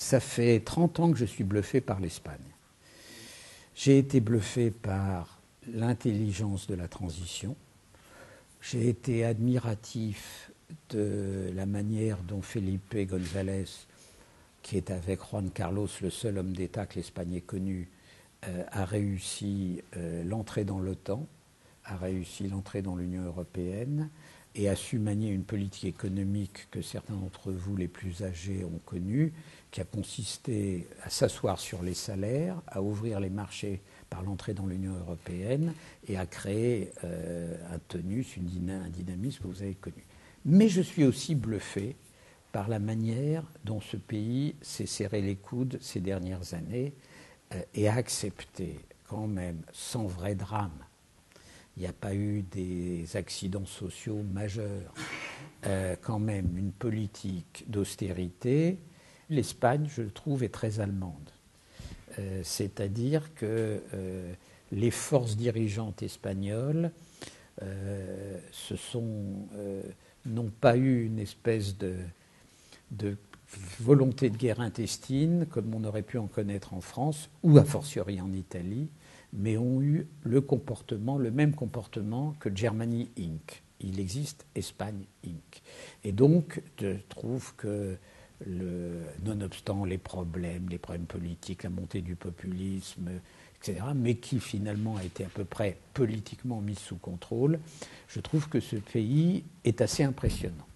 Ça fait 30 ans que je suis bluffé par l'Espagne. J'ai été bluffé par l'intelligence de la transition. J'ai été admiratif de la manière dont Felipe González, qui est avec Juan Carlos le seul homme d'État que l'Espagne ait connu, a réussi l'entrée dans l'OTAN, a réussi l'entrée dans l'Union européenne et a su manier une politique économique que certains d'entre vous, les plus âgés, ont connue, qui a consisté à s'asseoir sur les salaires, à ouvrir les marchés par l'entrée dans l'Union européenne et à créer un tonus, un dynamisme que vous avez connu. Mais je suis aussi bluffé par la manière dont ce pays s'est serré les coudes ces dernières années et a accepté quand même, sans vrai drame, il n'y a pas eu des accidents sociaux majeurs, quand même une politique d'austérité. L'Espagne, je le trouve, est très allemande. C'est-à-dire que les forces dirigeantes espagnoles n'ont pas eu une espèce de volonté de guerre intestine, comme on aurait pu en connaître en France, ou a fortiori en Italie, mais ont eu le même comportement que Germany Inc. Il existe Espagne Inc. Et donc, je trouve que, nonobstant les problèmes politiques, la montée du populisme, etc., mais qui finalement a été à peu près politiquement mis sous contrôle, je trouve que ce pays est assez impressionnant.